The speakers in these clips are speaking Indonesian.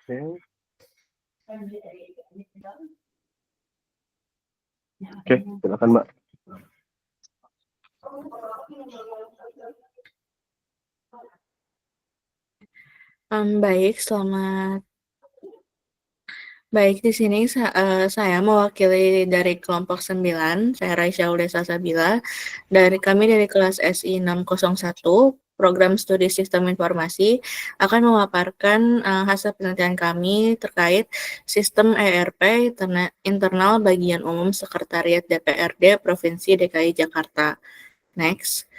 Oke, silakan Mbak. Baik, selamat. Baik, di sini saya mewakili dari kelompok 9, saya Raisya Ulesa Sabila, kami dari kelas SI 601, Program Studi Sistem Informasi, akan memaparkan hasil penelitian kami terkait sistem ERP internal bagian umum Sekretariat DPRD Provinsi DKI Jakarta. Next.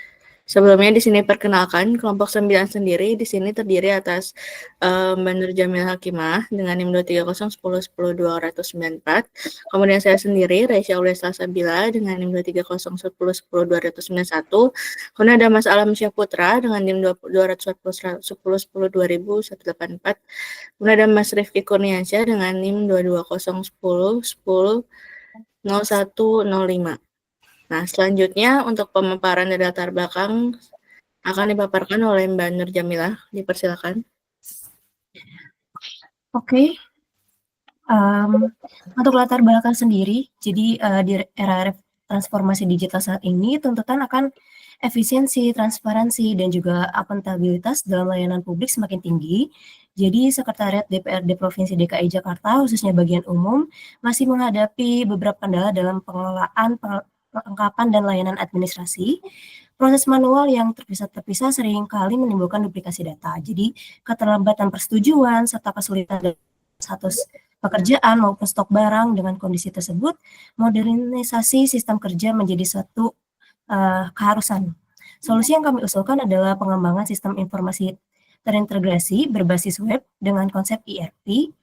Sebelumnya di sini perkenalkan kelompok 9 sendiri di sini terdiri atas Mbak Nur Jamil Hakimah dengan NIM 23010102294. Kemudian saya sendiri Raisya Ulesa Sabila dengan NIM 23010102291. Kemudian ada Mas Alam Syahputra dengan NIM 2401010200184. Kemudian ada Mas Rifki Kurniansyah dengan NIM 22010100105. Nah, selanjutnya untuk pemaparan dari latar belakang akan dipaparkan oleh Mbak Nur Jamilah. Dipersilakan. Oke. Untuk latar belakang sendiri, jadi di era transformasi digital saat ini, tuntutan akan efisiensi, transparansi, dan juga akuntabilitas dalam layanan publik semakin tinggi. Jadi Sekretariat DPRD Provinsi DKI Jakarta, khususnya bagian umum, masih menghadapi beberapa kendala dalam pengelolaan, perlengkapan, dan layanan administrasi. Proses manual yang terpisah-terpisah seringkali menimbulkan duplikasi data. Jadi keterlambatan persetujuan serta kesulitan dalam status pekerjaan maupun stok barang. Dengan kondisi tersebut, modernisasi sistem kerja menjadi suatu keharusan. Solusi yang kami usulkan adalah pengembangan sistem informasi terintegrasi berbasis web dengan konsep ERP.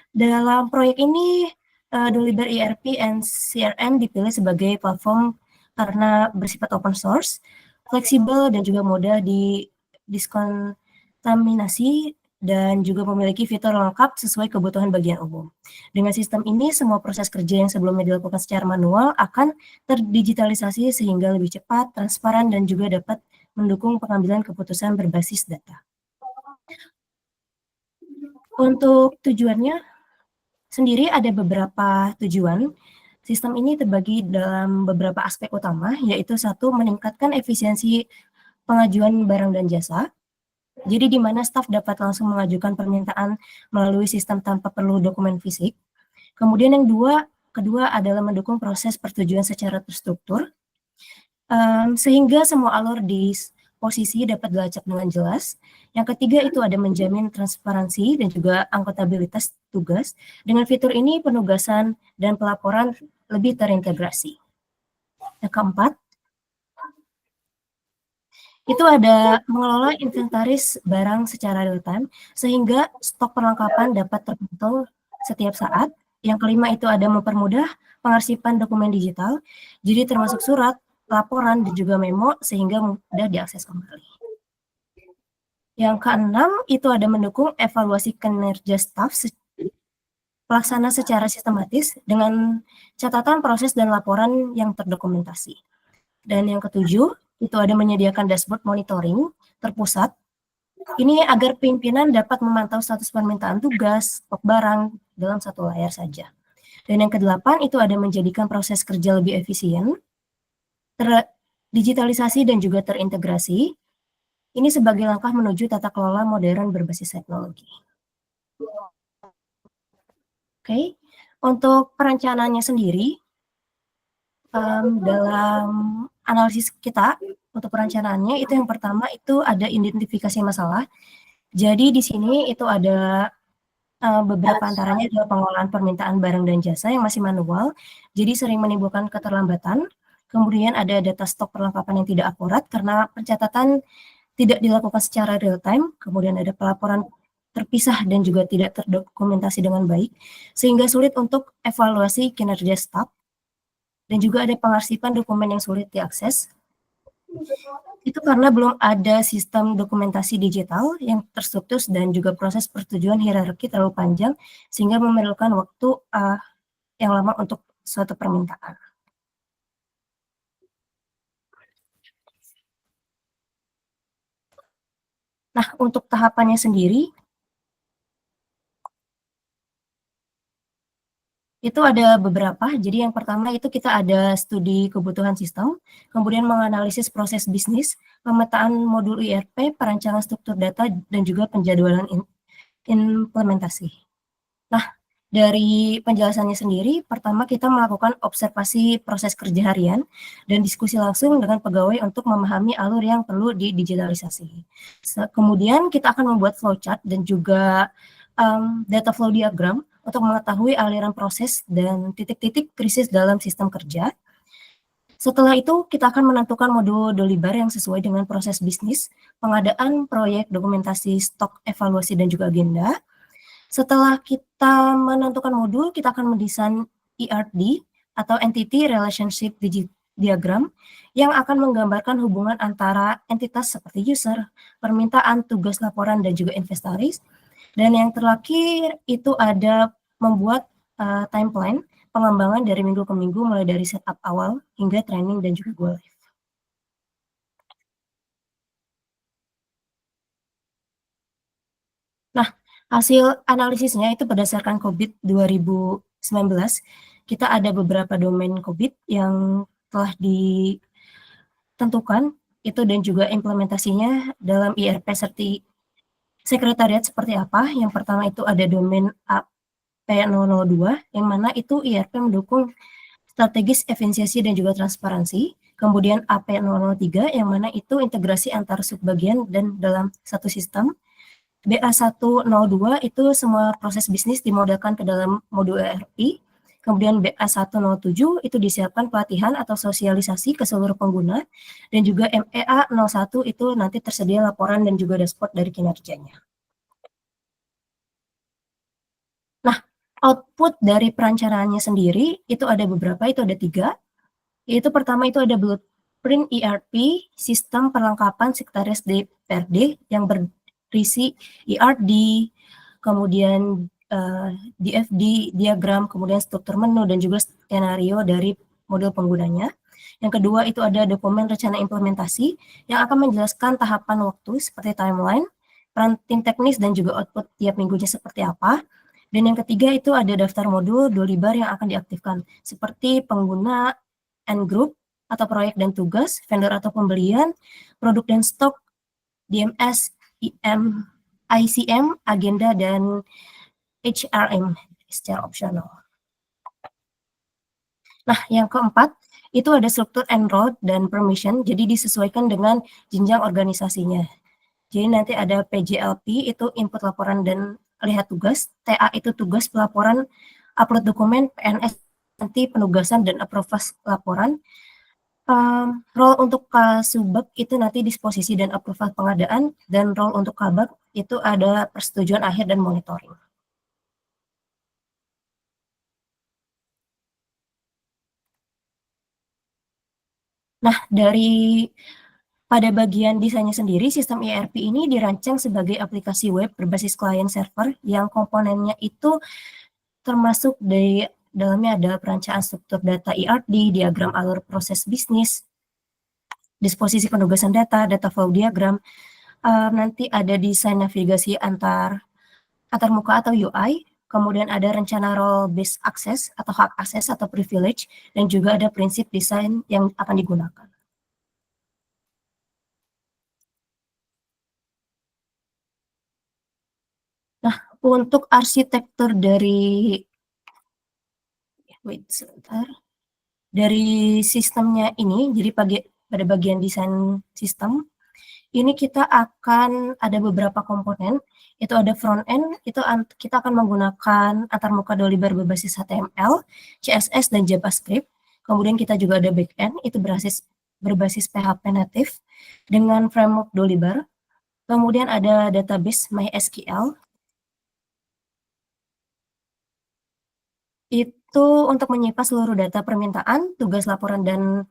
Dalam proyek ini, Deliver ERP and CRM dipilih sebagai platform karena bersifat open source, fleksibel, dan juga mudah diskontaminasi, dan juga memiliki fitur lengkap sesuai kebutuhan bagian umum. Dengan sistem ini, semua proses kerja yang sebelumnya dilakukan secara manual akan terdigitalisasi sehingga lebih cepat, transparan, dan juga dapat mendukung pengambilan keputusan berbasis data. Untuk tujuannya sendiri ada beberapa tujuan. Sistem ini terbagi dalam beberapa aspek utama, yaitu satu, meningkatkan efisiensi pengajuan barang dan jasa. Jadi di mana staf dapat langsung mengajukan permintaan melalui sistem tanpa perlu dokumen fisik. Kemudian yang kedua adalah mendukung proses persetujuan secara terstruktur, sehingga semua alur di posisi dapat dilacak dengan jelas. Yang ketiga itu ada menjamin transparansi dan juga akuntabilitas tugas. Dengan fitur ini penugasan dan pelaporan lebih terintegrasi. Yang keempat, itu ada mengelola inventaris barang secara real time, sehingga stok perlengkapan dapat terpantau setiap saat. Yang kelima itu ada mempermudah pengarsipan dokumen digital, jadi termasuk surat, laporan, dan juga memo, sehingga mudah diakses kembali. Yang keenam itu ada mendukung evaluasi kinerja staf pelaksana secara sistematis dengan catatan proses dan laporan yang terdokumentasi. Dan yang ketujuh, itu ada menyediakan dashboard monitoring terpusat. Ini agar pimpinan dapat memantau status permintaan tugas, stok barang dalam satu layar saja. Dan yang kedelapan, itu ada menjadikan proses kerja lebih efisien, terdigitalisasi dan juga terintegrasi. Ini sebagai langkah menuju tata kelola modern berbasis teknologi. Oke, untuk perencanaannya sendiri, dalam analisis kita untuk perencanaannya itu yang pertama itu ada identifikasi masalah. Jadi di sini itu ada beberapa antaranya adalah pengelolaan permintaan barang dan jasa yang masih manual, jadi sering menimbulkan keterlambatan. Kemudian ada data stok perlengkapan yang tidak akurat karena pencatatan tidak dilakukan secara real time. Kemudian ada pelaporan terpisah dan juga tidak terdokumentasi dengan baik, sehingga sulit untuk evaluasi kinerja staf. Dan juga ada pengarsipan dokumen yang sulit diakses. Itu karena belum ada sistem dokumentasi digital yang terstruktur dan juga proses persetujuan hierarki terlalu panjang, sehingga memerlukan waktu yang lama untuk suatu permintaan. Nah, untuk tahapannya sendiri, Itu ada beberapa, jadi yang pertama itu kita ada studi kebutuhan sistem, kemudian menganalisis proses bisnis, pemetaan modul IRP, perancangan struktur data, dan juga penjadwalan implementasi. Nah, dari penjelasannya sendiri, pertama kita melakukan observasi proses kerja harian dan diskusi langsung dengan pegawai untuk memahami alur yang perlu didigitalisasi. Kemudian kita akan membuat flowchart dan juga data flow diagram untuk mengetahui aliran proses dan titik-titik krisis dalam sistem kerja. Setelah itu, kita akan menentukan modul deliver yang sesuai dengan proses bisnis, pengadaan proyek, dokumentasi, stok, evaluasi, dan juga agenda. Setelah kita menentukan modul, kita akan mendesain ERD atau Entity Relationship Diagram yang akan menggambarkan hubungan antara entitas seperti user, permintaan, tugas laporan, dan juga inventaris. Dan yang terakhir itu ada membuat timeline pengembangan dari minggu ke minggu mulai dari setup awal hingga training dan juga go live. Nah, hasil analisisnya itu berdasarkan COVID 2019, kita ada beberapa domain COVID yang telah ditentukan itu dan juga implementasinya dalam IRP sekretariat seperti apa. Yang pertama itu ada domain AP002 yang mana itu IRP mendukung strategis efisiensi dan juga transparansi. Kemudian AP003 yang mana itu integrasi antar subbagian dan dalam satu sistem. BA102 itu semua proses bisnis dimodelkan ke dalam modul ERP. Kemudian BA107 itu disiapkan pelatihan atau sosialisasi ke seluruh pengguna. Dan juga MEA01 itu nanti tersedia laporan dan juga dashboard dari kinerjanya. Nah, output dari perencanaannya sendiri itu ada beberapa, itu ada 3. Yaitu pertama itu ada blueprint ERP, sistem perlengkapan sekretaris DPRD yang berisi ERD, kemudian DFD, diagram, kemudian struktur menu, dan juga skenario dari model penggunanya. Yang kedua itu ada dokumen rencana implementasi yang akan menjelaskan tahapan waktu seperti timeline, peran tim teknis, dan juga output tiap minggunya seperti apa. Dan yang ketiga itu ada daftar modul Dolibar yang akan diaktifkan, seperti pengguna, end group, atau proyek dan tugas, vendor atau pembelian, produk dan stok, DMS, IM, ICM, agenda, dan HRM secara opsional. Nah, yang keempat, itu ada struktur enroll dan permission, jadi disesuaikan dengan jenjang organisasinya. Jadi nanti ada PJLP, itu input laporan dan lihat tugas, TA itu tugas pelaporan, upload dokumen, PNS nanti penugasan dan approve laporan. Role untuk Kasubag itu nanti disposisi dan approval pengadaan, dan role untuk Kabag itu ada persetujuan akhir dan monitoring. Nah, pada bagian desainnya sendiri, sistem ERP ini dirancang sebagai aplikasi web berbasis client server yang komponennya itu termasuk di dalamnya ada perancangan struktur data ERD, diagram alur proses bisnis, disposisi penugasan data, data flow diagram, nanti ada desain navigasi antar muka atau UI, kemudian ada rencana role based access atau hak akses atau privilege, dan juga ada prinsip desain yang akan digunakan. Nah, untuk arsitektur dari sistemnya ini, jadi pada bagian desain sistem, ini kita akan ada beberapa komponen, itu ada front end, itu kita akan menggunakan antarmuka Dolibar berbasis HTML, CSS, dan JavaScript. Kemudian kita juga ada back end, itu berbasis PHP native dengan framework Dolibar. Kemudian ada database MySQL, itu untuk menyimpan seluruh data permintaan, tugas laporan, dan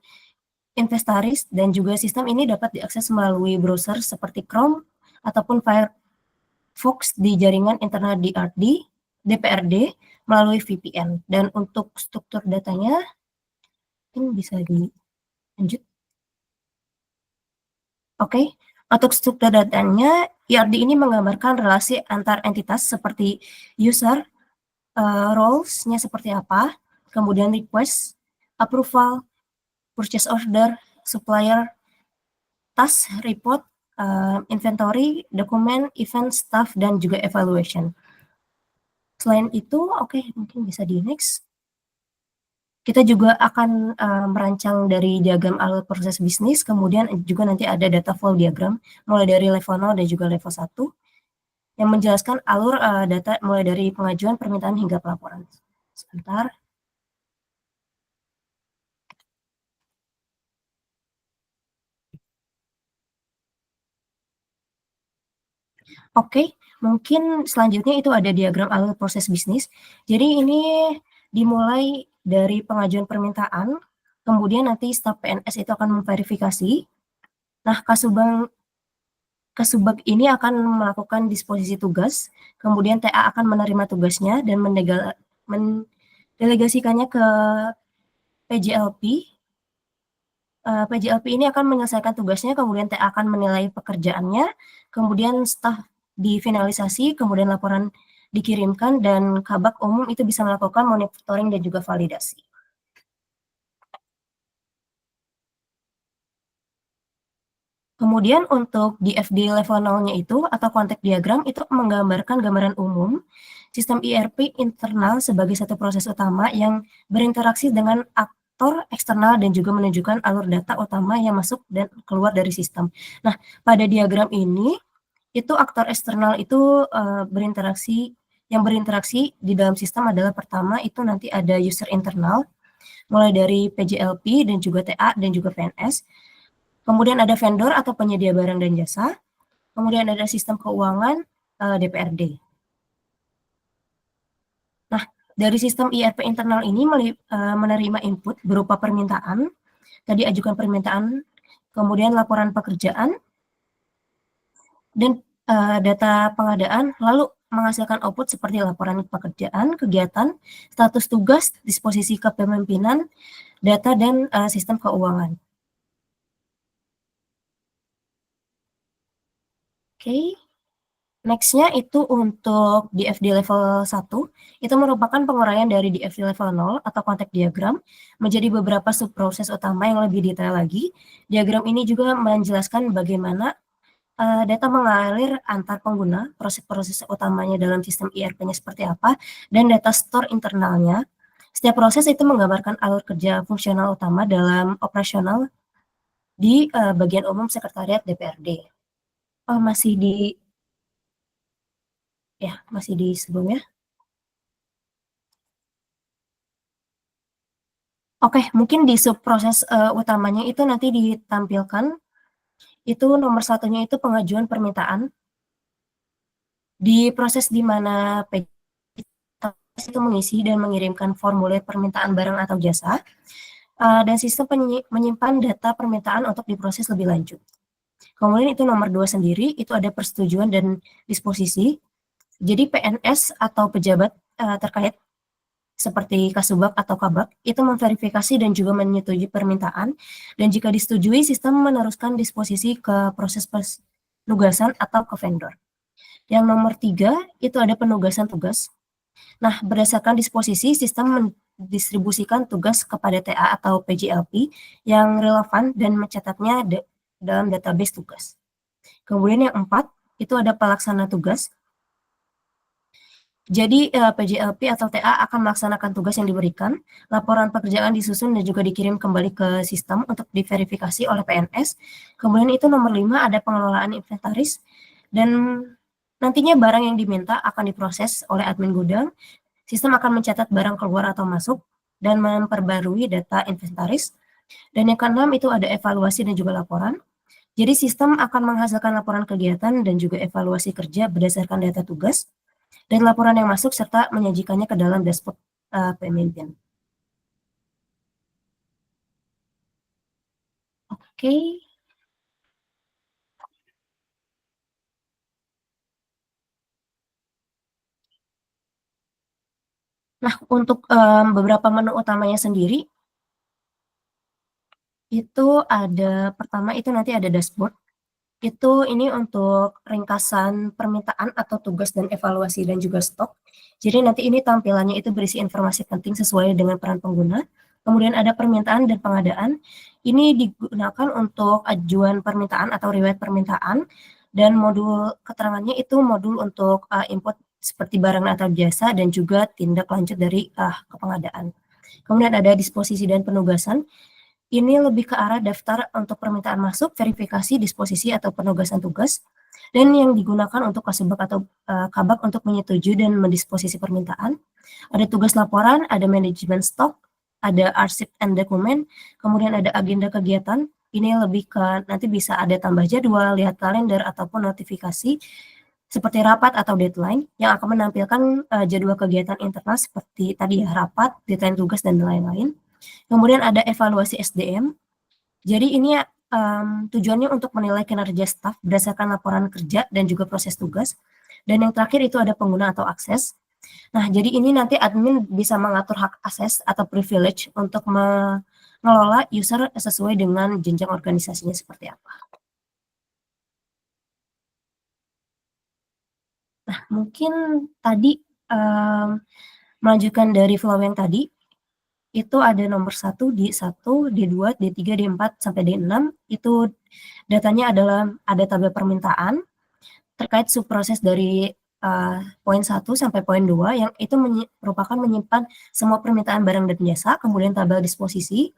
inventaris, dan juga sistem ini dapat diakses melalui browser seperti Chrome ataupun Firefox di jaringan internet DPRD melalui VPN. Dan untuk struktur datanya, ini bisa dilanjut. Oke, untuk struktur datanya, ERD ini menggambarkan relasi antar entitas seperti user, roles-nya seperti apa, kemudian request, approval, purchase order, supplier, task, report, inventory, dokumen, event, staff, dan juga evaluation. Selain itu, oke, mungkin bisa di next. Kita juga akan merancang dari diagram alur proses bisnis, kemudian juga nanti ada data flow diagram, mulai dari level 0 dan juga level 1, yang menjelaskan alur data mulai dari pengajuan, permintaan, hingga pelaporan. Sebentar. Oke, mungkin selanjutnya itu ada diagram alur proses bisnis. Jadi ini dimulai dari pengajuan permintaan, kemudian nanti staf PNS itu akan memverifikasi. Nah, Kasubag ini akan melakukan disposisi tugas, kemudian TA akan menerima tugasnya dan mendelegasikannya ke PJLP. PJLP ini akan menyelesaikan tugasnya, kemudian TA akan menilai pekerjaannya, kemudian staf difinalisasi, kemudian laporan dikirimkan, dan Kabak umum itu bisa melakukan monitoring dan juga validasi. Kemudian untuk DFD level 0-nya itu atau kontek diagram itu menggambarkan gambaran umum sistem ERP internal sebagai satu proses utama yang berinteraksi dengan aktor eksternal dan juga menunjukkan alur data utama yang masuk dan keluar dari sistem. Nah, pada diagram ini itu aktor eksternal itu yang berinteraksi di dalam sistem adalah pertama itu nanti ada user internal mulai dari PJLP dan juga TA dan juga PNS. Kemudian ada vendor atau penyedia barang dan jasa. Kemudian ada sistem keuangan DPRD. Nah, dari sistem ERP internal ini menerima input berupa permintaan, tadi ajukan permintaan, kemudian laporan pekerjaan, dan data pengadaan, lalu menghasilkan output seperti laporan pekerjaan, kegiatan, status tugas, disposisi kepemimpinan, data, dan sistem keuangan. Oke. Next-nya itu untuk DFD level 1, itu merupakan penguraian dari DFD level 0 atau kontek diagram menjadi beberapa subproses utama yang lebih detail lagi. Diagram ini juga menjelaskan bagaimana data mengalir antar pengguna, proses-proses utamanya dalam sistem ERP-nya seperti apa, dan data store internalnya. Setiap proses itu menggambarkan alur kerja fungsional utama dalam operasional di bagian umum sekretariat DPRD. Oh, masih di sebelumnya. Oke, mungkin di subproses utamanya itu nanti ditampilkan, itu nomor satunya itu pengajuan permintaan. Di proses di mana PJLP itu mengisi dan mengirimkan formulir permintaan barang atau jasa, dan sistem menyimpan data permintaan untuk diproses lebih lanjut. Kemudian itu nomor 2 sendiri, itu ada persetujuan dan disposisi. Jadi PNS atau pejabat terkait seperti Kasubag atau Kabak, itu memverifikasi dan juga menyetujui permintaan, dan jika disetujui, sistem meneruskan disposisi ke proses penugasan atau ke vendor. Yang nomor 3, itu ada penugasan tugas. Nah, berdasarkan disposisi, sistem mendistribusikan tugas kepada TA atau PJLP yang relevan dan mencatatnya dalam database tugas. Kemudian yang 4, itu ada pelaksana tugas. Jadi PJLP atau TA akan melaksanakan tugas yang diberikan, laporan pekerjaan disusun dan juga dikirim kembali ke sistem untuk diverifikasi oleh PNS. Kemudian itu nomor 5 ada pengelolaan inventaris, dan nantinya barang yang diminta akan diproses oleh admin gudang. Sistem akan mencatat barang keluar atau masuk dan memperbarui data inventaris. Dan yang keenam itu ada evaluasi dan juga laporan. Jadi sistem akan menghasilkan laporan kegiatan dan juga evaluasi kerja berdasarkan data tugas dan laporan yang masuk serta menyajikannya ke dalam dashboard pemimpin. Oke. Nah, untuk beberapa menu utamanya sendiri, itu ada pertama itu nanti ada dashboard. Itu ini untuk ringkasan permintaan atau tugas dan evaluasi dan juga stok. Jadi nanti ini tampilannya itu berisi informasi penting sesuai dengan peran pengguna. Kemudian ada permintaan dan pengadaan. Ini digunakan untuk ajuan permintaan atau riwayat permintaan, dan modul keterangannya itu modul untuk input seperti barang atau jasa dan juga tindak lanjut dari ke pengadaan. Kemudian ada disposisi dan penugasan. Ini lebih ke arah daftar untuk permintaan masuk, verifikasi, disposisi, atau penugasan tugas, dan yang digunakan untuk kasubag atau kabag untuk menyetujui dan mendisposisi permintaan. Ada tugas laporan, ada manajemen stok, ada arsip and dokumen, kemudian ada agenda kegiatan. Ini lebih ke nanti bisa ada tambah jadwal, lihat kalender, ataupun notifikasi seperti rapat atau deadline yang akan menampilkan jadwal kegiatan internal seperti tadi ya, rapat, deadline tugas, dan lain-lain. Kemudian ada evaluasi SDM. Jadi ini tujuannya untuk menilai kinerja staf berdasarkan laporan kerja dan juga proses tugas. Dan yang terakhir itu ada pengguna atau akses. Nah, jadi ini nanti admin bisa mengatur hak akses atau privilege untuk mengelola user sesuai dengan jenjang organisasinya seperti apa. Nah, mungkin tadi melanjutkan dari flow yang tadi, itu ada nomor 1, D1, D2, D3, D4, sampai D6, itu datanya adalah ada tabel permintaan terkait subproses dari poin 1 sampai poin 2 yang itu merupakan menyimpan semua permintaan barang dan jasa, kemudian tabel disposisi,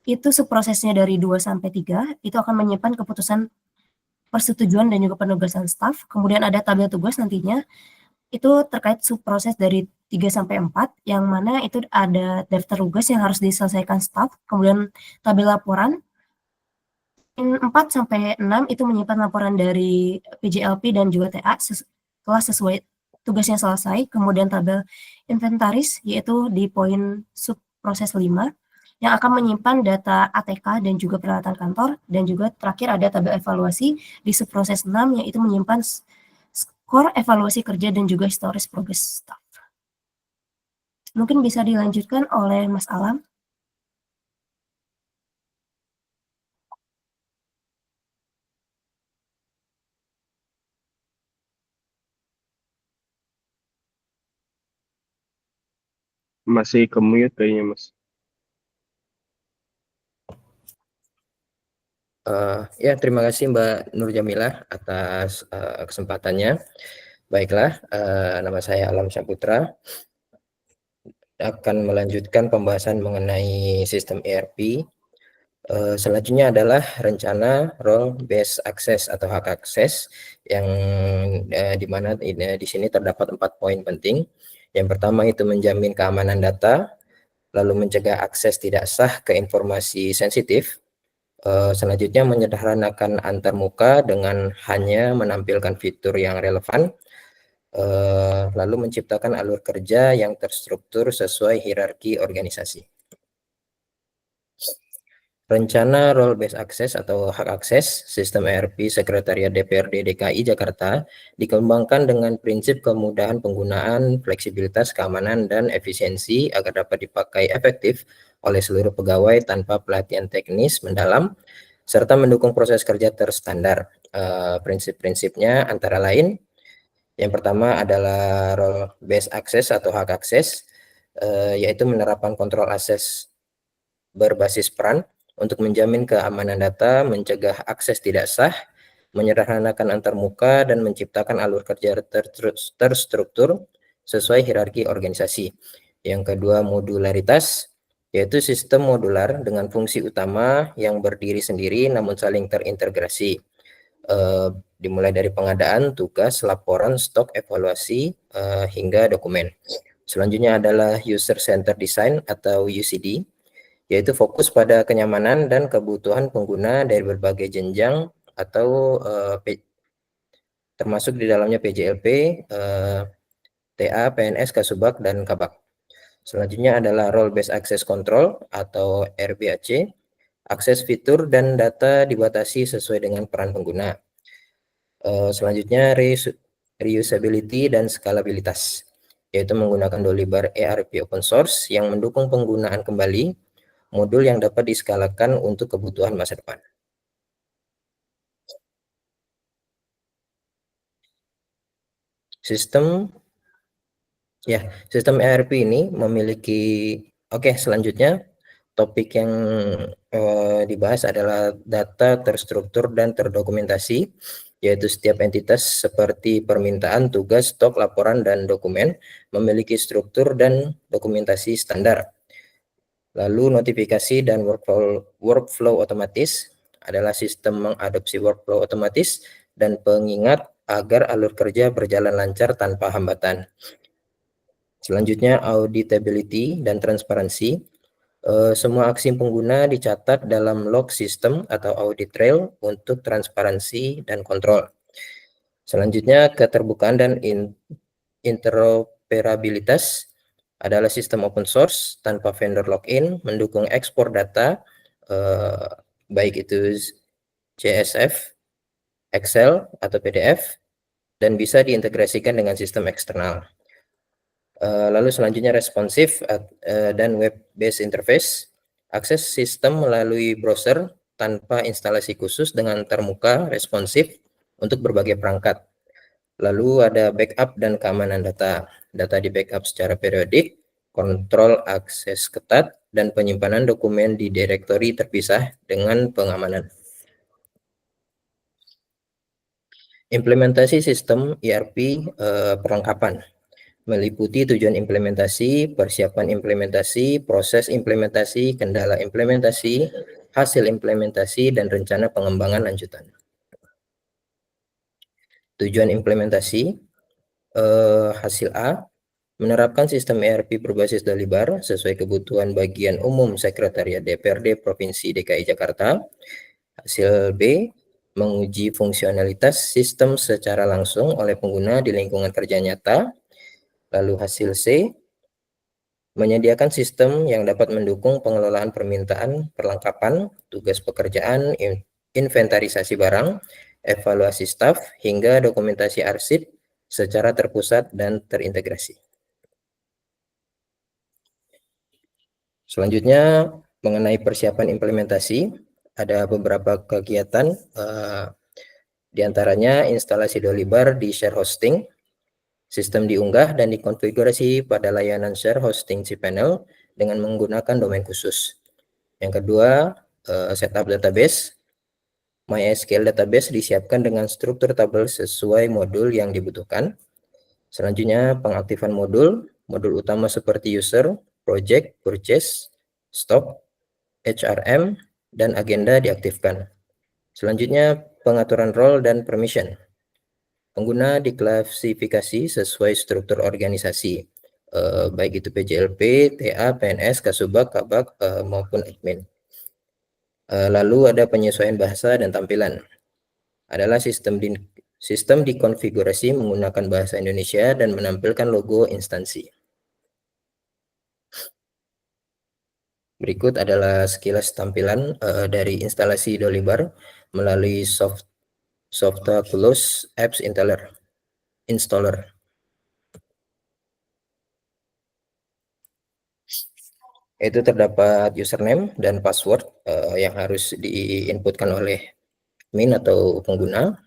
itu subprosesnya dari 2 sampai 3, itu akan menyimpan keputusan persetujuan dan juga penugasan staf, kemudian ada tabel tugas nantinya, itu terkait subproses dari 3 sampai 4, yang mana itu ada daftar tugas yang harus diselesaikan staf, kemudian tabel laporan. 4 sampai 6 itu menyimpan laporan dari PJLP dan juga TA setelah sesuai tugasnya selesai, kemudian tabel inventaris yaitu di poin subproses 5 yang akan menyimpan data ATK dan juga peralatan kantor, dan juga terakhir ada tabel evaluasi di subproses 6 yaitu menyimpan skor evaluasi kerja dan juga historis progres staff. Mungkin bisa dilanjutkan oleh Mas Alam. Masih ke-mute kayaknya, Mas. Ya, terima kasih Mbak Nur Jamilah atas kesempatannya. Baiklah, nama saya Alam Saputra, akan melanjutkan pembahasan mengenai sistem ERP. Selanjutnya adalah rencana role based access atau hak akses yang di mana di sini terdapat 4 poin penting. Yang pertama itu menjamin keamanan data, lalu mencegah akses tidak sah ke informasi sensitif. Selanjutnya menyederhanakan antarmuka dengan hanya menampilkan fitur yang relevan, lalu menciptakan alur kerja yang terstruktur sesuai hierarki organisasi. Rencana Role Based Access atau hak akses sistem ERP Sekretariat DPRD DKI Jakarta dikembangkan dengan prinsip kemudahan penggunaan, fleksibilitas, keamanan, dan efisiensi agar dapat dipakai efektif oleh seluruh pegawai tanpa pelatihan teknis mendalam, serta mendukung proses kerja terstandar. Prinsip-prinsipnya antara lain, yang pertama adalah Role Based Access atau hak akses, yaitu menerapkan kontrol akses berbasis peran untuk menjamin keamanan data, mencegah akses tidak sah, menyederhanakan antarmuka, dan menciptakan alur kerja terstruktur sesuai hierarki organisasi. Yang kedua, modularitas, yaitu sistem modular dengan fungsi utama yang berdiri sendiri namun saling terintegrasi. Dimulai dari pengadaan, tugas, laporan, stok, evaluasi, hingga dokumen. Selanjutnya adalah User Centered Design atau UCD, yaitu fokus pada kenyamanan dan kebutuhan pengguna dari berbagai jenjang atau termasuk di dalamnya PJLP, TA, PNS, Kasubag, dan Kabak. Selanjutnya adalah Role Based Access Control atau RBAC. Akses fitur dan data dibatasi sesuai dengan peran pengguna. Selanjutnya reusability dan skalabilitas, yaitu menggunakan Dolibar ERP open source yang mendukung penggunaan kembali modul yang dapat diskalakan untuk kebutuhan masa depan. Sistem ERP ini memiliki, selanjutnya topik yang dibahas adalah data terstruktur dan terdokumentasi, yaitu setiap entitas seperti permintaan, tugas, stok, laporan, dan dokumen memiliki struktur dan dokumentasi standar. Lalu notifikasi dan workflow otomatis adalah sistem mengadopsi workflow otomatis dan pengingat agar alur kerja berjalan lancar tanpa hambatan. Selanjutnya auditability dan transparansi. Semua aksi pengguna dicatat dalam log sistem atau audit trail untuk transparansi dan kontrol. Selanjutnya keterbukaan dan interoperabilitas adalah sistem open source tanpa vendor login, mendukung ekspor data baik itu CSV, Excel atau PDF, dan bisa diintegrasikan dengan sistem eksternal. Lalu selanjutnya responsif dan web-based interface. Akses sistem melalui browser tanpa instalasi khusus dengan termuka responsif untuk berbagai perangkat. Lalu ada backup dan keamanan data. Data di backup secara periodik, kontrol akses ketat, dan penyimpanan dokumen di direktori terpisah dengan pengamanan. Implementasi sistem ERP perlengkapan meliputi tujuan implementasi, persiapan implementasi, proses implementasi, kendala implementasi, hasil implementasi, dan rencana pengembangan lanjutan. Tujuan implementasi, hasil A, menerapkan sistem ERP berbasis Dolibar sesuai kebutuhan bagian umum Sekretariat DPRD Provinsi DKI Jakarta. Hasil B, menguji fungsionalitas sistem secara langsung oleh pengguna di lingkungan kerja nyata. Lalu hasil C, menyediakan sistem yang dapat mendukung pengelolaan permintaan, perlengkapan, tugas pekerjaan, inventarisasi barang, evaluasi staf, hingga dokumentasi arsip secara terpusat dan terintegrasi. Selanjutnya, mengenai persiapan implementasi, ada beberapa kegiatan, diantaranya instalasi Dolibar di share hosting, sistem diunggah dan dikonfigurasi pada layanan share hosting cPanel dengan menggunakan domain khusus. Yang kedua, setup database. MySQL database disiapkan dengan struktur tabel sesuai modul yang dibutuhkan. Selanjutnya, pengaktifan modul utama seperti user, project, purchase, stock, HRM, dan agenda diaktifkan. Selanjutnya, pengaturan role dan permission. Pengguna diklasifikasi sesuai struktur organisasi, baik itu PJLP, TA, PNS, Kasubag, Kabag, maupun admin. Lalu ada penyesuaian bahasa dan tampilan. Adalah sistem dikonfigurasi menggunakan bahasa Indonesia dan menampilkan logo instansi. Berikut adalah sekilas tampilan dari instalasi Dolibar melalui Softaculous Apps Installer. Itu terdapat username dan password yang harus diinputkan oleh admin atau pengguna.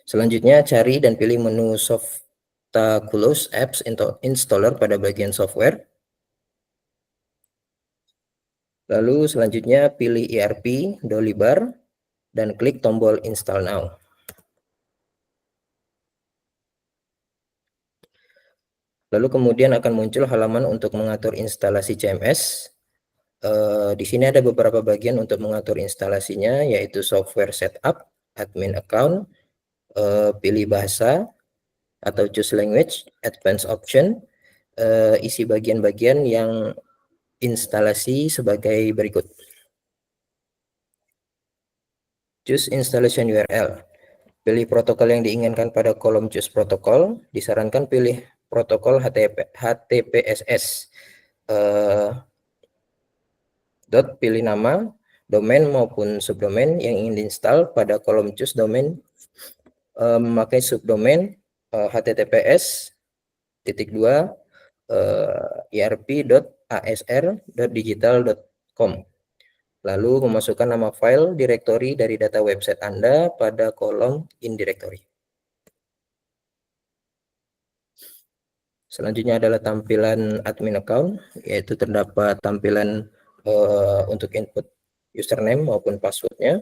Selanjutnya cari dan pilih menu Softaculous Apps Installer pada bagian software. Lalu selanjutnya pilih ERP, Dolibar, dan klik tombol Install Now. Lalu kemudian akan muncul halaman untuk mengatur instalasi CMS. Di sini ada beberapa bagian untuk mengatur instalasinya, yaitu software setup, admin account, pilih bahasa atau choose language, advanced option, isi bagian-bagian yang instalasi sebagai berikut. Choose installation URL. Pilih protokol yang diinginkan pada kolom choose protokol. Disarankan pilih protokol HTTPSS. Pilih nama, domain maupun subdomain yang ingin diinstal pada kolom choose domain. Memakai subdomain https:// erp.asr.digital.com. lalu memasukkan nama file directory dari data website Anda pada kolom in directory. Selanjutnya adalah tampilan admin account, yaitu terdapat tampilan untuk input username maupun passwordnya.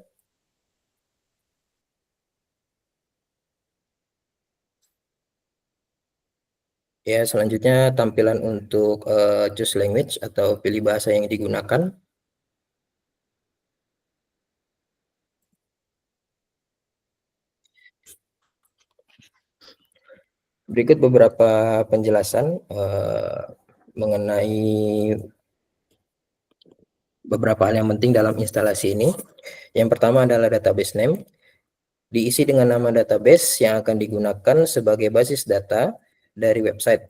Ya, selanjutnya tampilan untuk choose language atau pilih bahasa yang digunakan. Berikut beberapa penjelasan mengenai beberapa hal yang penting dalam instalasi ini. Yang pertama adalah database name. Diisi dengan nama database yang akan digunakan sebagai basis data dari website,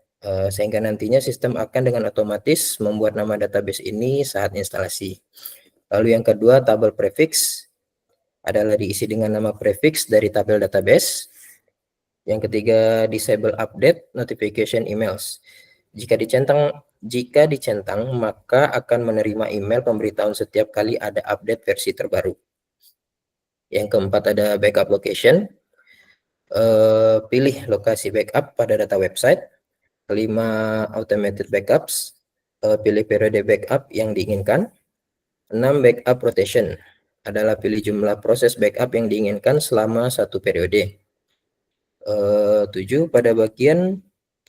sehingga nantinya sistem akan dengan otomatis membuat nama database ini saat instalasi. Lalu yang kedua, tabel prefix adalah diisi dengan nama prefix dari tabel database. Yang ketiga, disable update notification emails. Jika dicentang, maka akan menerima email pemberitahuan setiap kali ada update versi terbaru. Yang keempat ada backup location. Pilih lokasi backup pada data website. Kelima, automated backups. Pilih periode backup yang diinginkan. 6, backup rotation. Adalah pilih jumlah proses backup yang diinginkan selama satu periode. 7, pada bagian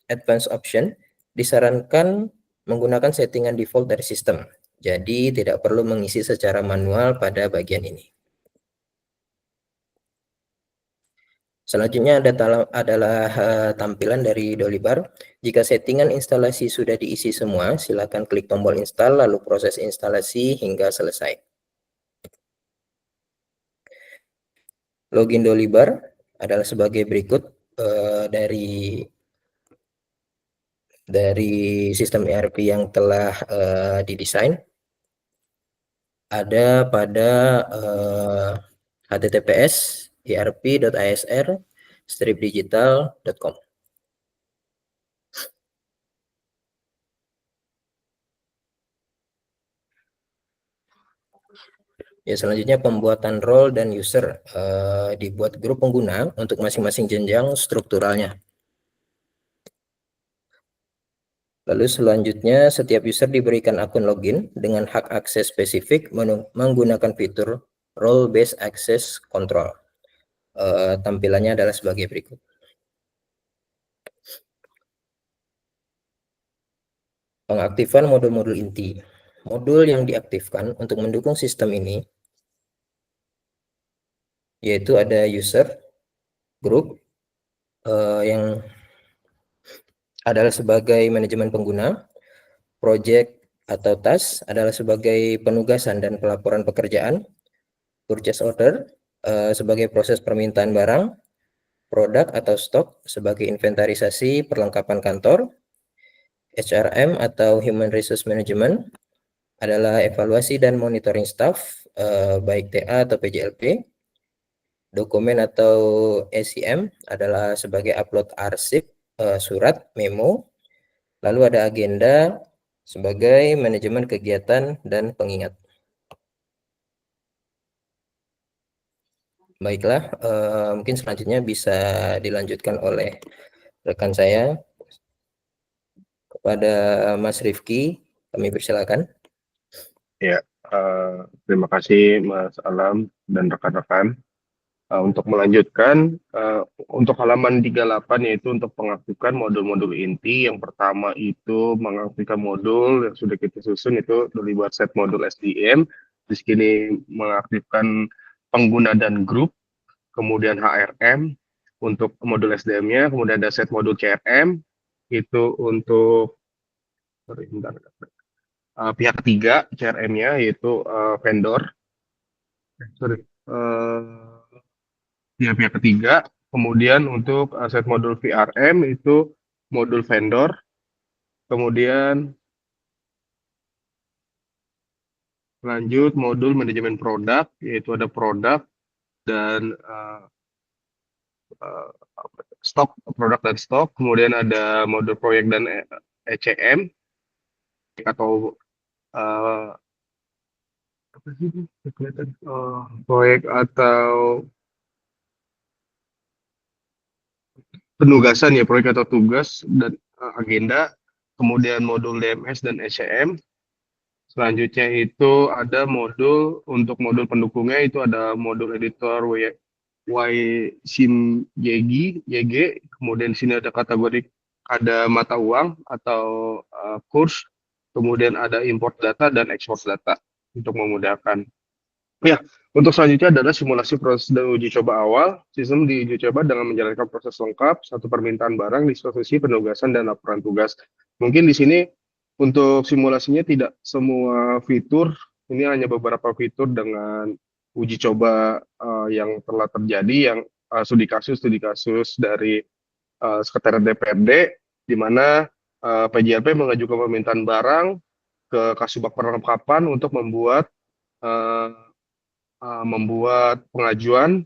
advanced option disarankan menggunakan settingan default dari sistem. Jadi tidak perlu mengisi secara manual pada bagian ini. Selanjutnya adalah tampilan dari Dolibar. Jika settingan instalasi sudah diisi semua, silakan klik tombol install lalu proses instalasi hingga selesai. Login Dolibar adalah sebagai berikut dari sistem ERP yang telah didesain. Ada pada https erp.asr-digital.com. Ya, selanjutnya pembuatan role dan user, dibuat grup pengguna untuk masing-masing jenjang strukturalnya. Lalu selanjutnya setiap user diberikan akun login dengan hak akses spesifik menggunakan fitur role based access control. Tampilannya adalah sebagai berikut. Pengaktifan modul-modul inti. Modul yang diaktifkan untuk mendukung sistem ini yaitu ada user, group, yang adalah sebagai manajemen pengguna, project atau task adalah sebagai penugasan dan pelaporan pekerjaan, purchase order sebagai proses permintaan barang, produk atau stok sebagai inventarisasi perlengkapan kantor, HRM atau Human Resource Management adalah evaluasi dan monitoring staff, baik TA atau PJLP. Dokumen atau SCM adalah sebagai upload arsip, surat, memo. Lalu ada agenda sebagai manajemen kegiatan dan pengingat. Baiklah, mungkin selanjutnya bisa dilanjutkan oleh rekan saya. Kepada Mas Rifki, kami persilakan. Ya, terima kasih Mas Alam dan rekan-rekan. Untuk melanjutkan, untuk halaman 38 yaitu untuk mengaktifkan modul-modul inti. Yang pertama itu mengaktifkan modul yang sudah kita susun itu Dolibar set modul SDM. Di sini mengaktifkan pengguna dan grup, kemudian HRM untuk modul SDM-nya, kemudian ada set modul CRM itu untuk pihak ketiga CRM-nya yaitu vendor. Ya, pihak ketiga. Kemudian untuk set modul VRM itu modul vendor. Kemudian lanjut modul manajemen produk, yaitu ada produk dan stok, produk dan stok. Kemudian ada modul proyek dan ECM atau apa sih itu? Kelihatan proyek atau penugasan ya, proyek atau tugas dan agenda, kemudian modul DMS dan SCM. Selanjutnya itu ada modul untuk modul pendukungnya itu ada modul editor YSIM YG, kemudian di sini ada kategori ada mata uang atau kurs, kemudian ada import data dan export data untuk memudahkan. Ya, untuk selanjutnya adalah simulasi proses dan uji coba awal. Sistem diuji coba dengan menjalankan proses lengkap, satu permintaan barang, disposisi, penugasan, dan laporan tugas. Mungkin di sini untuk simulasinya tidak semua fitur, ini hanya beberapa fitur dengan uji coba yang telah terjadi, yang studi kasus dari Sekretariat DPRD, di mana PJLP mengajukan permintaan barang ke Kasubag Perlengkapan untuk uh, membuat pengajuan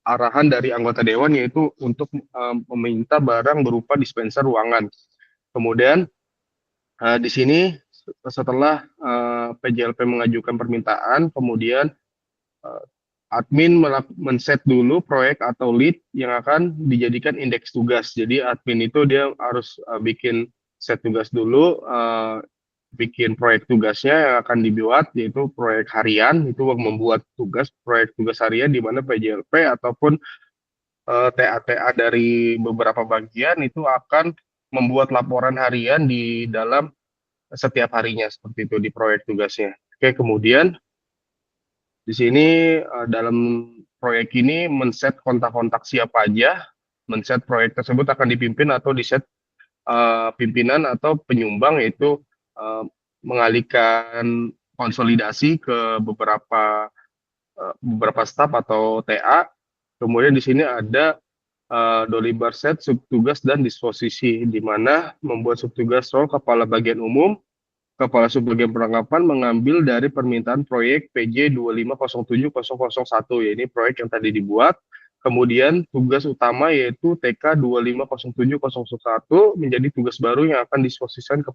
arahan dari anggota dewan, yaitu untuk meminta barang berupa dispenser ruangan. Kemudian di sini setelah PJLP mengajukan permintaan, kemudian admin men-set dulu proyek atau lead yang akan dijadikan indeks tugas. Jadi admin itu dia harus bikin set tugas dulu, bikin proyek tugasnya yang akan dibuat, yaitu proyek harian, itu membuat proyek tugas harian di mana PJLP ataupun TA-TA dari beberapa bagian itu akan membuat laporan harian di dalam setiap harinya, seperti itu di proyek tugasnya. Oke, kemudian di sini dalam proyek ini men-set kontak-kontak siapa aja, men-set proyek tersebut akan dipimpin atau di-set pimpinan atau penyumbang, yaitu mengalihkan konsolidasi ke beberapa staf atau TA. Kemudian di sini ada dolibar set, subtugas, dan disposisi, di mana membuat subtugas role kepala bagian umum, kepala subbagian perlengkapan mengambil dari permintaan proyek PJ 2507001, ya ini proyek yang tadi dibuat. Kemudian tugas utama yaitu TK 2507001 menjadi tugas baru yang akan disposisikan ke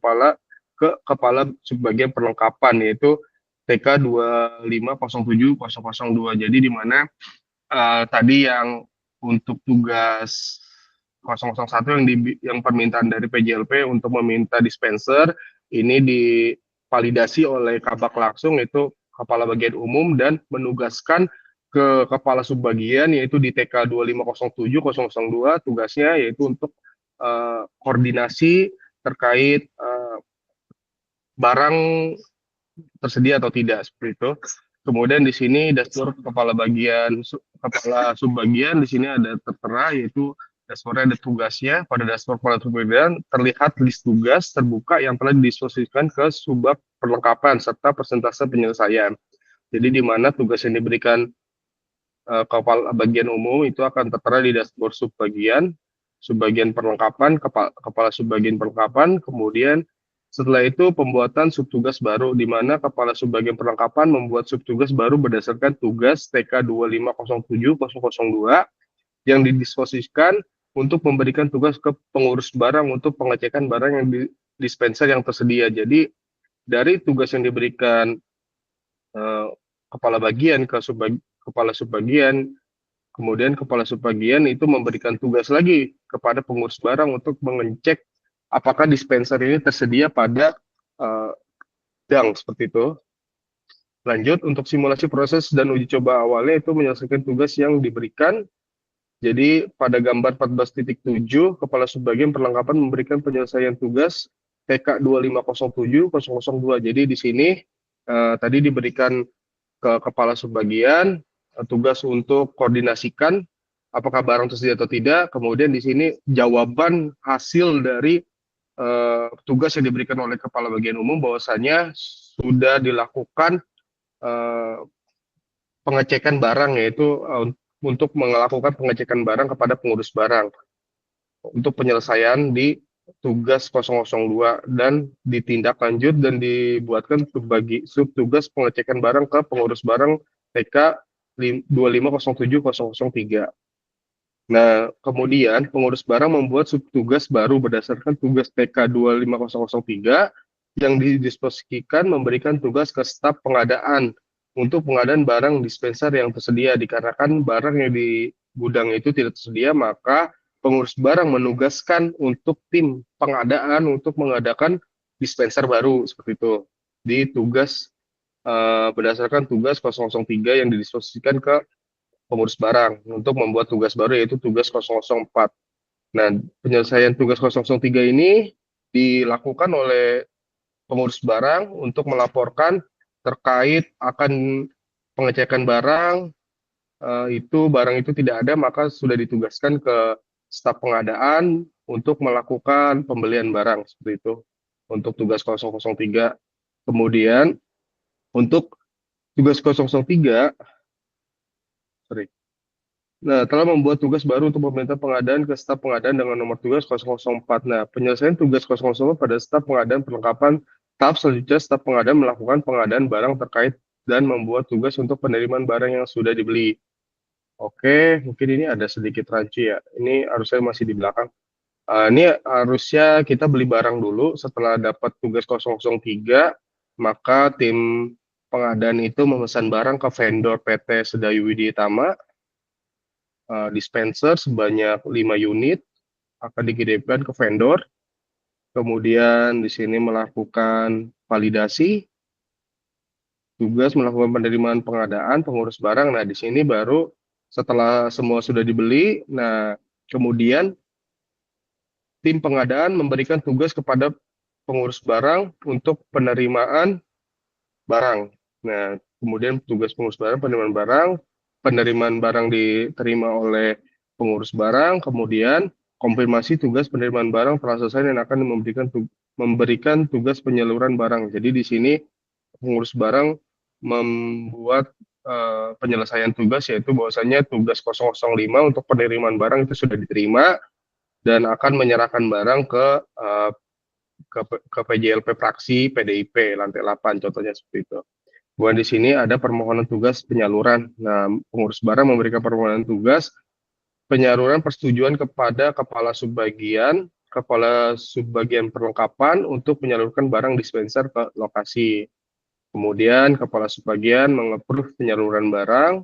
kepala subbagian perlengkapan, yaitu TK 2507002. Jadi di mana tadi yang untuk tugas 001 yang permintaan dari PJLP untuk meminta dispenser, ini divalidasi oleh Kabak langsung, yaitu kepala bagian umum, dan menugaskan ke kepala subbagian, yaitu di TK 2507002, tugasnya yaitu untuk koordinasi terkait barang tersedia atau tidak, seperti itu. Kemudian di sini dashboard kepala subbagian, di sini ada tertera, yaitu dashboardnya ada tugasnya. Pada dashboard kepala subbagian terlihat list tugas terbuka yang telah didisposisikan ke subbag perlengkapan serta persentase penyelesaian. Jadi di mana tugas yang diberikan kepala bagian umum itu akan tertera di dashboard subbagian perlengkapan, kepala subbagian perlengkapan. Kemudian setelah itu pembuatan subtugas baru, di mana kepala subbagian perlengkapan membuat subtugas baru berdasarkan tugas TK 2507002 yang didisposisikan untuk memberikan tugas ke pengurus barang untuk pengecekan barang yang dispenser yang tersedia. Jadi dari tugas yang diberikan kepala bagian ke kepala subbagian, kemudian kepala subbagian itu memberikan tugas lagi kepada pengurus barang untuk mengecek apakah dispenser ini tersedia pada gudang, seperti itu. Lanjut, untuk simulasi proses dan uji coba awalnya itu menyelesaikan tugas yang diberikan. Jadi pada gambar 14.7, kepala subbagian perlengkapan memberikan penyelesaian tugas TK 2507002. Jadi di sini tadi diberikan ke kepala subbagian tugas untuk koordinasikan apakah barang tersedia atau tidak. Kemudian di sini jawaban hasil dari tugas yang diberikan oleh kepala bagian umum bahwasanya sudah dilakukan pengecekan barang, yaitu untuk melakukan pengecekan barang kepada pengurus barang untuk penyelesaian di tugas 002, dan ditindaklanjut dan dibuatkan subtugas pengecekan barang ke pengurus barang TK 2507003. Nah, kemudian pengurus barang membuat subtugas baru berdasarkan tugas TK 25003 yang didisposikan memberikan tugas ke staf pengadaan untuk pengadaan barang dispenser yang tersedia. Dikarenakan barang yang di gudang itu tidak tersedia, maka pengurus barang menugaskan untuk tim pengadaan untuk mengadakan dispenser baru seperti itu. Di tugas berdasarkan tugas 003 yang didisposikan ke pengurus barang untuk membuat tugas baru yaitu tugas 004. Nah, penyelesaian tugas 003 ini dilakukan oleh pengurus barang untuk melaporkan terkait akan pengecekan barang, itu barang itu tidak ada, maka sudah ditugaskan ke staf pengadaan untuk melakukan pembelian barang seperti itu untuk tugas 003. Kemudian untuk tugas 003, sorry. Nah, telah membuat tugas baru untuk meminta pengadaan ke staf pengadaan dengan nomor tugas 004. Nah, penyelesaian tugas 004 pada staf pengadaan perlengkapan tahap selanjutnya staf pengadaan melakukan pengadaan barang terkait dan membuat tugas untuk penerimaan barang yang sudah dibeli. Oke, mungkin ini ada sedikit rancu ya. Ini harusnya masih di belakang. Ini harusnya kita beli barang dulu setelah dapat tugas 003, maka tim pengadaan itu memesan barang ke vendor PT Sedayu Widya Tama. Dispenser sebanyak 5 unit akan dikirimkan ke vendor. Kemudian di sini melakukan validasi, tugas melakukan penerimaan pengadaan, pengurus barang. Nah, di sini baru setelah semua sudah dibeli, nah kemudian tim pengadaan memberikan tugas kepada pengurus barang untuk penerimaan barang. Nah, kemudian tugas pengurus barang penerimaan barang diterima oleh pengurus barang, kemudian konfirmasi tugas penerimaan barang telah selesai dan akan memberikan tugas penyaluran barang. Jadi di sini pengurus barang membuat penyelesaian tugas, yaitu bahwasanya tugas 005 untuk penerimaan barang itu sudah diterima dan akan menyerahkan barang ke PJLP fraksi PDIP lantai 8, contohnya seperti itu. Bahwa di sini ada permohonan tugas penyaluran. Nah, pengurus barang memberikan permohonan tugas penyaluran persetujuan kepada kepala subbagian perlengkapan untuk menyalurkan barang dispenser ke lokasi. Kemudian kepala subbagian mengaprove penyaluran barang.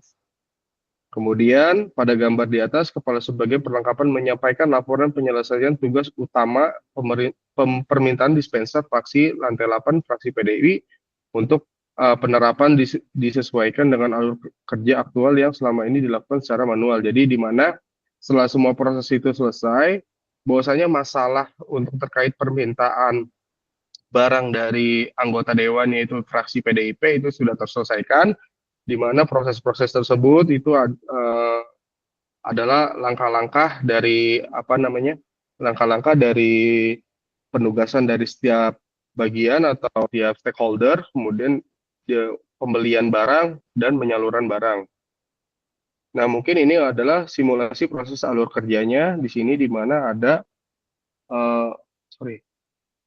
Kemudian pada gambar di atas, kepala subbagian perlengkapan menyampaikan laporan penyelesaian tugas utama permintaan dispenser fraksi lantai 8 fraksi PDI untuk penerapan disesuaikan dengan alur kerja aktual yang selama ini dilakukan secara manual. Jadi di mana setelah semua proses itu selesai, bahwasanya masalah untuk terkait permintaan barang dari anggota dewan yaitu fraksi PDIP itu sudah terselesaikan, di mana proses-proses tersebut itu adalah langkah-langkah dari langkah-langkah dari penugasan dari setiap bagian atau setiap stakeholder, kemudian pembelian barang dan penyaluran barang. Nah, mungkin ini adalah simulasi proses alur kerjanya di sini, di mana ada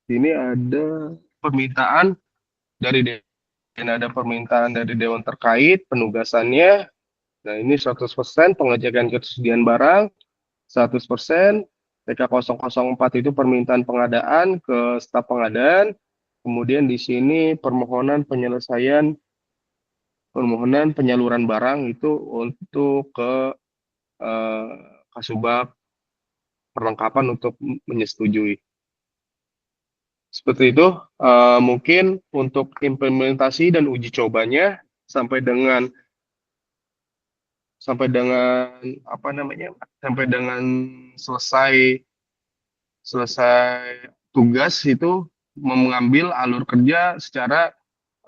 ini ada permintaan dari dewan terkait, penugasannya. Nah, ini 100% pengecekan ketersediaan barang, 100% TK004 itu permintaan pengadaan ke staf pengadaan. Kemudian di sini permohonan penyaluran barang itu untuk ke Kasubag perlengkapan untuk menyetujui. Seperti itu, mungkin untuk implementasi dan uji cobanya sampai dengan selesai tugas itu mengambil alur kerja secara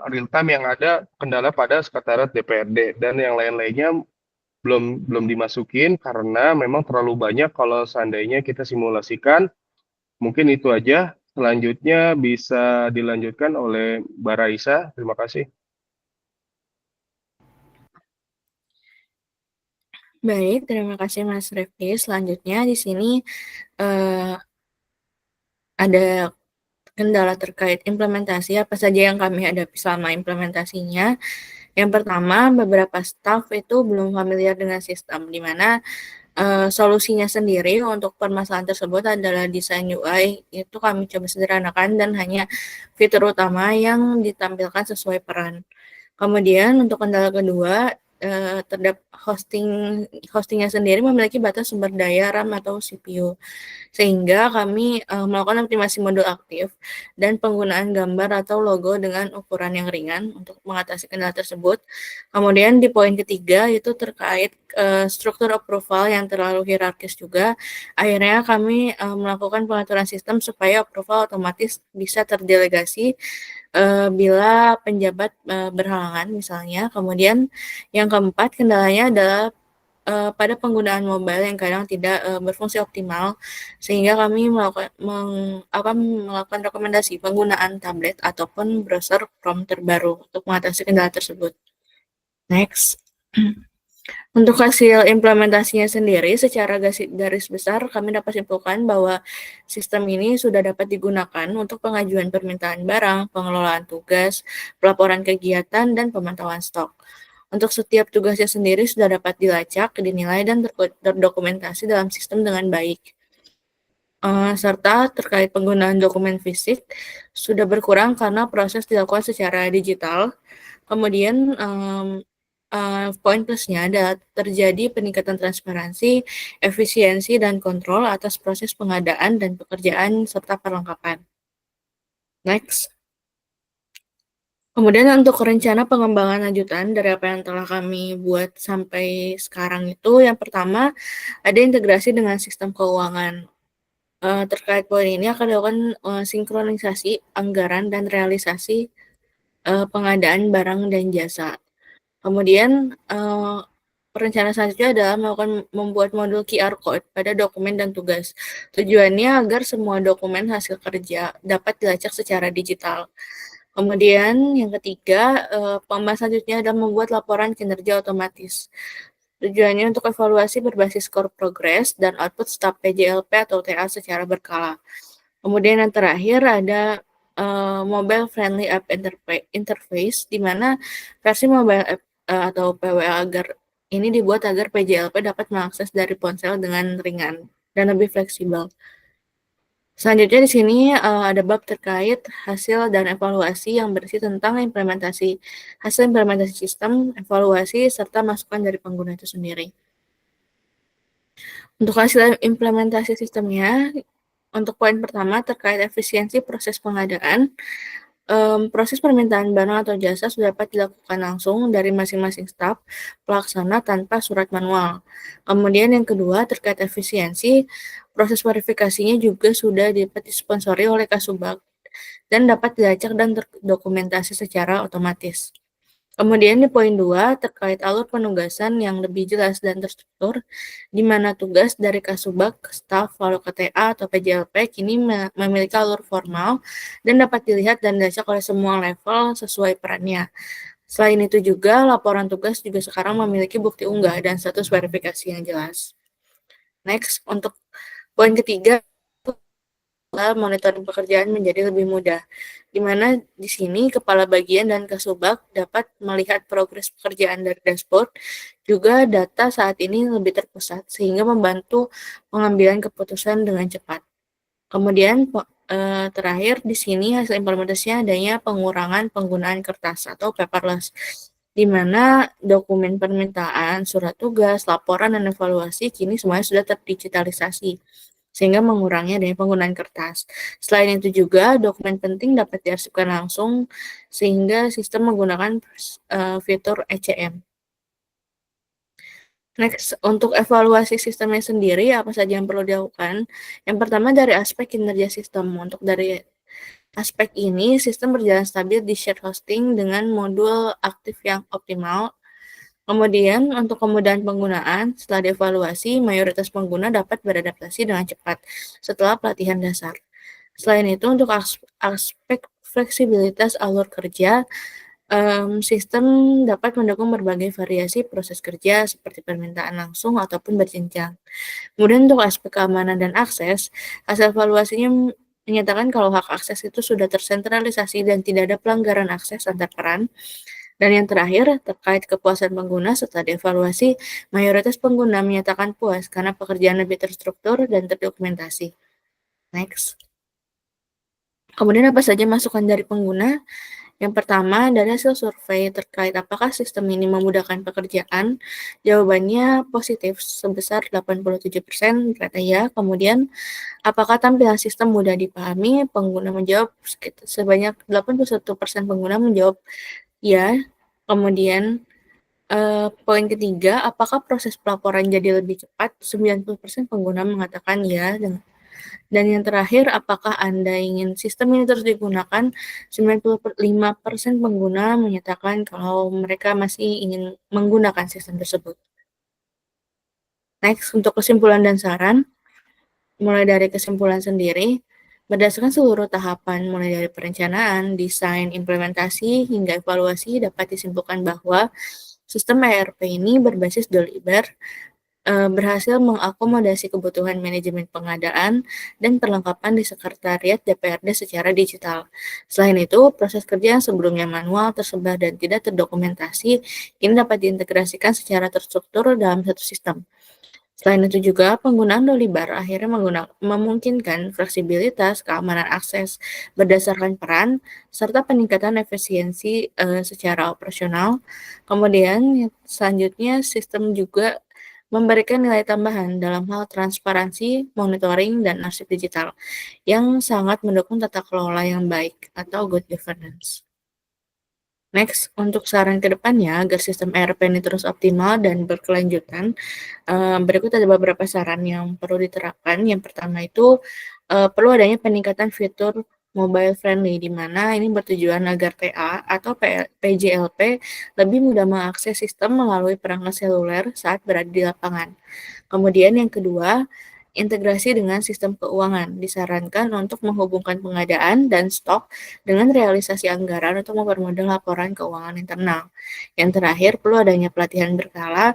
real time yang ada kendala pada sekretariat DPRD dan yang lain-lainnya belum dimasukin karena memang terlalu banyak kalau seandainya kita simulasikan. Mungkin itu aja. Selanjutnya bisa dilanjutkan oleh Mbak Raisa. Terima kasih. Baik, terima kasih Mas Refli. Selanjutnya di sini ada kendala terkait implementasi, apa saja yang kami hadapi selama implementasinya. Yang pertama, beberapa staf itu belum familiar dengan sistem, di mana solusinya sendiri untuk permasalahan tersebut adalah desain UI, itu kami coba sederhanakan dan hanya fitur utama yang ditampilkan sesuai peran. Kemudian untuk kendala kedua, terhadap hostingnya sendiri memiliki batas sumber daya RAM atau CPU, sehingga kami melakukan optimasi modul aktif dan penggunaan gambar atau logo dengan ukuran yang ringan untuk mengatasi kendala tersebut. Kemudian di poin ketiga itu terkait struktur approval yang terlalu hierarkis juga. Akhirnya kami melakukan pengaturan sistem supaya approval otomatis bisa terdelegasi bila penjabat berhalangan misalnya. Kemudian yang keempat, kendalanya adalah pada penggunaan mobile yang kadang tidak berfungsi optimal, sehingga kami akan melakukan rekomendasi penggunaan tablet ataupun browser Chrome terbaru untuk mengatasi kendala tersebut. Next. Untuk hasil implementasinya sendiri, secara garis besar kami dapat simpulkan bahwa sistem ini sudah dapat digunakan untuk pengajuan permintaan barang, pengelolaan tugas, pelaporan kegiatan, dan pemantauan stok. Untuk setiap tugasnya sendiri sudah dapat dilacak, dinilai, dan terdokumentasi dalam sistem dengan baik. Serta terkait penggunaan dokumen fisik sudah berkurang karena proses dilakukan secara digital. Kemudian poin plusnya adalah terjadi peningkatan transparansi, efisiensi, dan kontrol atas proses pengadaan dan pekerjaan serta perlengkapan. Next. Kemudian untuk rencana pengembangan lanjutan dari apa yang telah kami buat sampai sekarang itu, yang pertama ada integrasi dengan sistem keuangan. Terkait poin ini akan dilakukan sinkronisasi anggaran dan realisasi pengadaan barang dan jasa. Kemudian rencana selanjutnya adalah membuat modul QR Code pada dokumen dan tugas. Tujuannya agar semua dokumen hasil kerja dapat dilacak secara digital. Kemudian yang ketiga, pembahasan selanjutnya adalah membuat laporan kinerja otomatis. Tujuannya untuk evaluasi berbasis core progress dan output staf PJLP atau TA secara berkala. Kemudian yang terakhir ada mobile friendly app interface, di mana versi mobile app atau PWA ini dibuat agar PJLP dapat mengakses dari ponsel dengan ringan dan lebih fleksibel. Selanjutnya di sini ada bab terkait hasil dan evaluasi yang berisi tentang hasil implementasi sistem, evaluasi, serta masukan dari pengguna itu sendiri. Untuk hasil implementasi sistemnya, untuk poin pertama terkait efisiensi proses pengadaan, proses permintaan barang atau jasa sudah dapat dilakukan langsung dari masing-masing staf pelaksana tanpa surat manual. Kemudian yang kedua terkait efisiensi, proses verifikasinya juga sudah dapat disponsori oleh Kasubag dan dapat dilacak dan terdokumentasi secara otomatis. Kemudian di poin 2 terkait alur penugasan yang lebih jelas dan terstruktur, di mana tugas dari Kasubag, staf, lalu ke TA atau PJLP kini memiliki alur formal dan dapat dilihat dan dilacak oleh semua level sesuai perannya. Selain itu juga, laporan tugas juga sekarang memiliki bukti unggah dan status verifikasi yang jelas. Next, untuk poin ketiga, monitoring pekerjaan menjadi lebih mudah, di mana di sini kepala bagian dan Kasubag dapat melihat progres pekerjaan dari dashboard, juga data saat ini lebih terpusat sehingga membantu pengambilan keputusan dengan cepat. Kemudian terakhir di sini hasil implementasinya adanya pengurangan penggunaan kertas atau paperless, di mana dokumen permintaan, surat tugas, laporan, dan evaluasi kini semuanya sudah terdigitalisasi, sehingga mengurangi adanya penggunaan kertas. Selain itu juga, dokumen penting dapat diarsipkan langsung, sehingga sistem menggunakan fitur ECM. Next, untuk evaluasi sistemnya sendiri, apa saja yang perlu dilakukan? Yang pertama dari aspek kinerja sistem. Untuk dari aspek ini, sistem berjalan stabil di shared hosting dengan modul aktif yang optimal. Kemudian, untuk kemudahan penggunaan, setelah dievaluasi, mayoritas pengguna dapat beradaptasi dengan cepat setelah pelatihan dasar. Selain itu, untuk aspek fleksibilitas alur kerja, sistem dapat mendukung berbagai variasi proses kerja seperti permintaan langsung ataupun berjenjang. Kemudian untuk aspek keamanan dan akses, hasil evaluasinya menyatakan kalau hak akses itu sudah tersentralisasi dan tidak ada pelanggaran akses antar peran. Dan yang terakhir, terkait kepuasan pengguna setelah dievaluasi, mayoritas pengguna menyatakan puas karena pekerjaan lebih terstruktur dan terdokumentasi. Next. Kemudian apa saja masukan dari pengguna? Yang pertama, dari hasil survei terkait apakah sistem ini memudahkan pekerjaan, jawabannya positif sebesar 87% berkata ya. Kemudian, apakah tampilan sistem mudah dipahami? Pengguna menjawab sebanyak 81% pengguna menjawab ya. Kemudian, poin ketiga, apakah proses pelaporan jadi lebih cepat? 90% pengguna mengatakan ya. Dan yang terakhir, apakah Anda ingin sistem ini terus digunakan? 95% pengguna menyatakan kalau mereka masih ingin menggunakan sistem tersebut. Next, untuk kesimpulan dan saran, mulai dari kesimpulan sendiri, berdasarkan seluruh tahapan mulai dari perencanaan, desain, implementasi, hingga evaluasi dapat disimpulkan bahwa sistem ERP ini berbasis Dolibar berhasil mengakomodasi kebutuhan manajemen pengadaan dan perlengkapan di sekretariat DPRD secara digital. Selain itu, proses kerja yang sebelumnya manual, tersebar, dan tidak terdokumentasi kini dapat diintegrasikan secara terstruktur dalam satu sistem. Selain itu juga, penggunaan Dolibar akhirnya memungkinkan fleksibilitas, keamanan akses berdasarkan peran, serta peningkatan efisiensi secara operasional. Kemudian, selanjutnya sistem juga memberikan nilai tambahan dalam hal transparansi, monitoring, dan arsip digital yang sangat mendukung tata kelola yang baik atau good governance. Next, untuk saran ke depannya agar sistem ERP ini terus optimal dan berkelanjutan, berikut ada beberapa saran yang perlu diterapkan. Yang pertama itu perlu adanya peningkatan fitur mobile friendly, di mana ini bertujuan agar TA atau PJLP lebih mudah mengakses sistem melalui perangkat seluler saat berada di lapangan. Kemudian yang kedua, integrasi dengan sistem keuangan. Disarankan untuk menghubungkan pengadaan dan stok dengan realisasi anggaran untuk mempermudah laporan keuangan internal. Yang terakhir, perlu adanya pelatihan berkala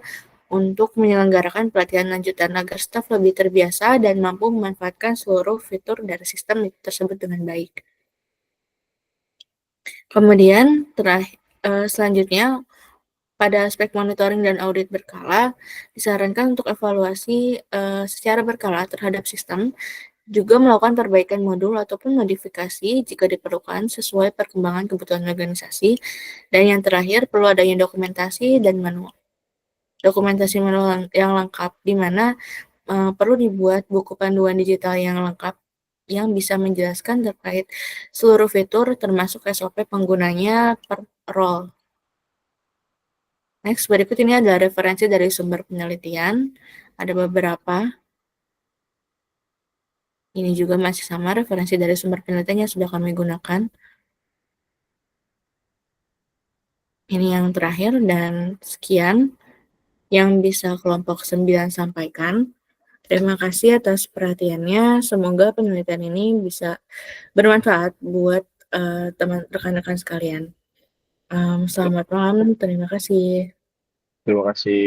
untuk menyelenggarakan pelatihan lanjutan agar staf lebih terbiasa dan mampu memanfaatkan seluruh fitur dari sistem tersebut dengan baik. Kemudian, selanjutnya, pada aspek monitoring dan audit berkala, disarankan untuk evaluasi secara berkala terhadap sistem, juga melakukan perbaikan modul ataupun modifikasi jika diperlukan sesuai perkembangan kebutuhan organisasi. Dan yang terakhir, perlu adanya dokumentasi dan manual yang lengkap, di mana perlu dibuat buku panduan digital yang lengkap yang bisa menjelaskan terkait seluruh fitur termasuk SOP penggunanya per role. Next, berikut ini adalah referensi dari sumber penelitian. Ada beberapa. Ini juga masih sama referensi dari sumber penelitian yang sudah kami gunakan. Ini yang terakhir dan sekian yang bisa kelompok 9 sampaikan. Terima kasih atas perhatiannya. Semoga penelitian ini bisa bermanfaat buat rekan-rekan sekalian. Selamat malam, terima kasih. Terima kasih,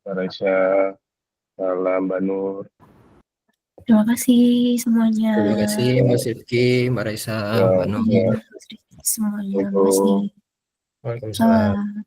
Mbak Raisa. Salam, Mbak Nur. Terima kasih semuanya. Terima kasih Mas Rifki, Mbak Raisa, Mbak Nur. Semuanya. Terima kasih. Waalaikumsalam.